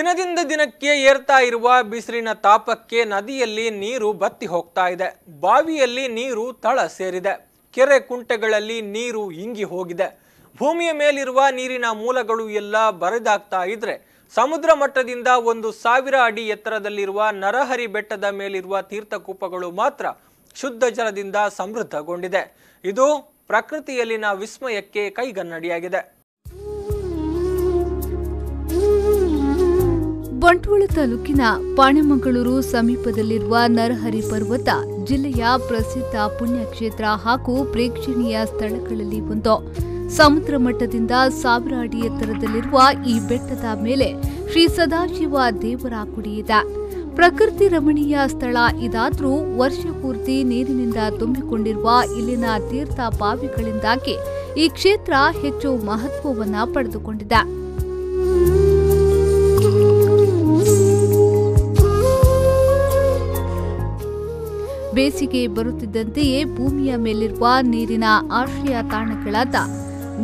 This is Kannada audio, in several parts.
ದಿನದಿಂದ ದಿನಕ್ಕೆ ಏರ್ತಾ ಇರುವ ಬಿಸಿಲಿನ ತಾಪಕ್ಕೆ ನದಿಯಲ್ಲಿ ನೀರು ಬತ್ತಿ ಹೋಗ್ತಾ ಇದೆ. ಬಾವಿಯಲ್ಲಿ ನೀರು ತಳ ಸೇರಿದೆ. ಕೆರೆ ಕುಂಟೆಗಳಲ್ಲಿ ನೀರು ಇಂಗಿ ಹೋಗಿದೆ. ಭೂಮಿಯ ಮೇಲಿರುವ ನೀರಿನ ಮೂಲಗಳು ಎಲ್ಲ ಬರಿದಾಗ್ತಾ ಇದ್ರೆ ಸಮುದ್ರ ಮಟ್ಟದಿಂದ 1000 ಅಡಿ ಎತ್ತರದಲ್ಲಿರುವ ನರಹರಿ ಬೆಟ್ಟದ ಮೇಲಿರುವ ತೀರ್ಥಕೂಪಗಳು ಮಾತ್ರ ಶುದ್ಧ ಜಲದಿಂದ ಸಮೃದ್ಧಗೊಂಡಿದೆ. ಇದು ಪ್ರಕೃತಿಯಲ್ಲಿನ ವಿಸ್ಮಯಕ್ಕೆ ಕೈಗನ್ನಡಿಯಾಗಿದೆ. ಬಂಟ್ವಾಳ ತಾಲೂಕಿನ ಪಾಣೆಮಂಗಳೂರು ಸಮೀಪದಲ್ಲಿರುವ ನರಹರಿ ಪರ್ವತ ಜಿಲ್ಲೆಯ ಪ್ರಸಿದ್ಧ ಪುಣ್ಯಕ್ಷೇತ್ರ ಹಾಗೂ ಪ್ರೇಕ್ಷಣೀಯ ಸ್ಥಳಗಳಲ್ಲಿ ಒಂದು. ಸಮುದ್ರ ಮಟ್ಟದಿಂದ 1000 ಅಡಿ ಎತ್ತರದಲ್ಲಿರುವ ಈ ಬೆಟ್ಟದ ಮೇಲೆ ಶ್ರೀ ಸದಾಶಿವ ದೇವರ ಗುಡಿ ಇದೆ. ಪ್ರಕೃತಿ ರಮಣೀಯ ಸ್ಥಳ ಇದಾದ್ರೂ ವರ್ಷ ಪೂರ್ತಿ ನೀರಿನಿಂದ ತುಂಬಿಕೊಂಡಿರುವ ಇಲ್ಲಿನ ತೀರ್ಥ ಬಾವಿಗಳಿಂದಾಗಿ ಈ ಕ್ಷೇತ್ರ ಹೆಚ್ಚು ಮಹತ್ವವನ್ನ ಪಡೆದುಕೊಂಡಿದೆ. ಬೇಸಿಗೆ ಬರುತ್ತಿದ್ದಂತೆಯೇ ಭೂಮಿಯ ಮೇಲಿರುವ ನೀರಿನ ಆಶ್ರಯ ತಾಣಗಳಾದ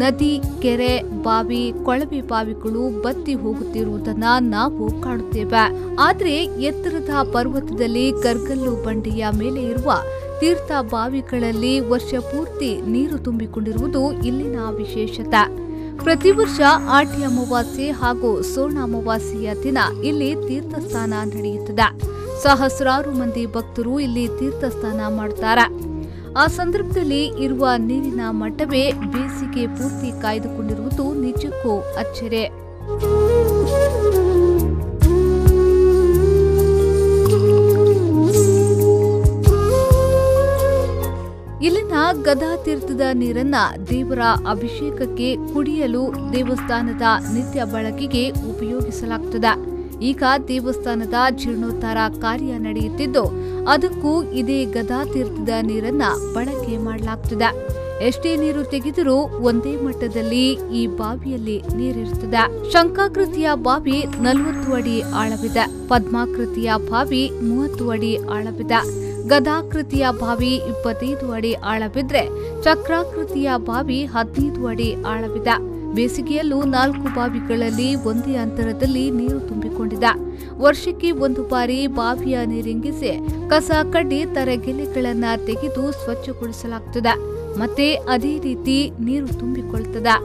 ನದಿ, ಕೆರೆ, ಬಾವಿ, ಕೊಳವೆ ಬಾವಿಗಳು ಬತ್ತಿ ಹೋಗುತ್ತಿರುವುದನ್ನ ನಾವು ಕಾಣುತ್ತೇವೆ. ಆದರೆ ಎತ್ತರದ ಪರ್ವತದಲ್ಲಿ ಕರ್ಗಲ್ಲು ಬಂಡೆಯ ಮೇಲೆ ಇರುವ ತೀರ್ಥ ಬಾವಿಗಳಲ್ಲಿ ವರ್ಷ ಪೂರ್ತಿ ನೀರು ತುಂಬಿಕೊಂಡಿರುವುದು ಇಲ್ಲಿನ ವಿಶೇಷತೆ. ಪ್ರತಿ ವರ್ಷ ಆಟಿ ಅಮಾವಾಸ್ಯೆ ಹಾಗೂ ಸೋಣ ಅಮಾವಾಸ್ಯೆಯ ದಿನ ಇಲ್ಲಿ ತೀರ್ಥಸ್ನಾನ ನಡೆಯುತ್ತದೆ. ಸಹಸ್ರಾರು ಮಂದಿ ಭಕ್ತರು ಇಲ್ಲಿ ತೀರ್ಥಸ್ನಾನ ಮಾಡುತ್ತಾರೆ. ಆ ಸಂದರ್ಭದಲ್ಲಿ ಇರುವ ನೀರಿನ ಮಟ್ಟವೇ ಬೇಸಿಗೆ ಪೂರ್ತಿ ಕಾಯ್ದುಕೊಂಡಿರುವುದು ನಿಜಕ್ಕೂ ಅಚ್ಚರಿ. ಇಲ್ಲಿನ ಗದಾತೀರ್ಥದ ನೀರನ್ನ ದೇವರ ಅಭಿಷೇಕಕ್ಕೆ, ಕುಡಿಯಲು, ದೇವಸ್ಥಾನದ ನಿತ್ಯ ಬಳಕೆಗೆ ಉಪಯೋಗಿಸಲಾಗುತ್ತದೆ. ಈಗ ದೇವಸ್ಥಾನದ ಜೀರ್ಣೋದ್ಧಾರ ಕಾರ್ಯ ನಡೆಯುತ್ತಿದ್ದು ಅದಕ್ಕೂ ಇದೇ ಗದಾತೀರ್ಥದ ನೀರನ್ನ ಬಳಕೆ ಮಾಡಲಾಗುತ್ತದೆ. ಎಷ್ಟೇ ನೀರು ತೆಗೆದರೂ ಒಂದೇ ಮಟ್ಟದಲ್ಲಿ ಈ ಬಾವಿಯಲ್ಲಿ ನೀರಿರುತ್ತದೆ. ಶಂಖಾಕೃತಿಯ ಬಾವಿ 40 ಅಡಿ ಆಳವಿದೆ. ಪದ್ಮಾಕೃತಿಯ ಬಾವಿ 30 ಅಡಿ ಆಳವಿದೆ. ಗದಾಕೃತಿಯ ಬಾವಿ 25 ಅಡಿ ಆಳವಿದ್ರೆ ಚಕ್ರಾಕೃತಿಯ ಬಾವಿ 15 ಅಡಿ ಆಳವಿದೆ. ಬೇಸಿಗೆಯಲ್ಲೂ 4 ಬಾವಿಗಳಲ್ಲಿ ಒಂದೇ ಅಂತರದಲ್ಲಿ ನೀರು ತುಂಬಿಕೊಂಡಿದೆ. ವರ್ಷಕ್ಕೆ 1 ಬಾರಿ ಬಾವಿಯ ನೀರಿಂಗಿಸಿ ಕಸ ಕಡ್ಡಿ ತರಗೆಲೆಗಳನ್ನ ತೆಗೆದು ಸ್ವಚ್ಛಗೊಳಿಸಲಾಗುತ್ತದೆ. ಮತ್ತೆ ಅದೇ ರೀತಿ ನೀರು ತುಂಬಿಕೊಳ್ಳುತ್ತದೆ.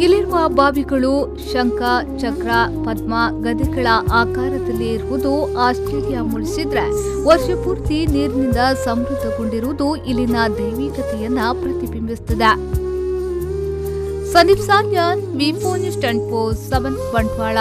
ಇಲ್ಲಿರುವ ಬಾವಿಗಳು ಶಂಖ, ಚಕ್ರ, ಪದ್ಮ, ಗದೆಗಳ ಆಕಾರದಲ್ಲಿ ಇರುವುದು ಆಶ್ಚರ್ಯ ಮೂಡಿಸಿದ್ರೆ ವರ್ಷ ಪೂರ್ತಿ ನೀರಿನಿಂದ ಸಮೃದ್ಧಗೊಂಡಿರುವುದು ಇಲ್ಲಿನ ದೈವಿಕತೆಯನ್ನ ಪ್ರತಿಬಿಂಬಿಸುತ್ತದೆ. ಸಂದೀಪ್ ಸಾಲ್ಯಾನ್, ವಿ4 ನ್ಯೂಸ್ 24/7 ಬಂಟ್ವಾಳ.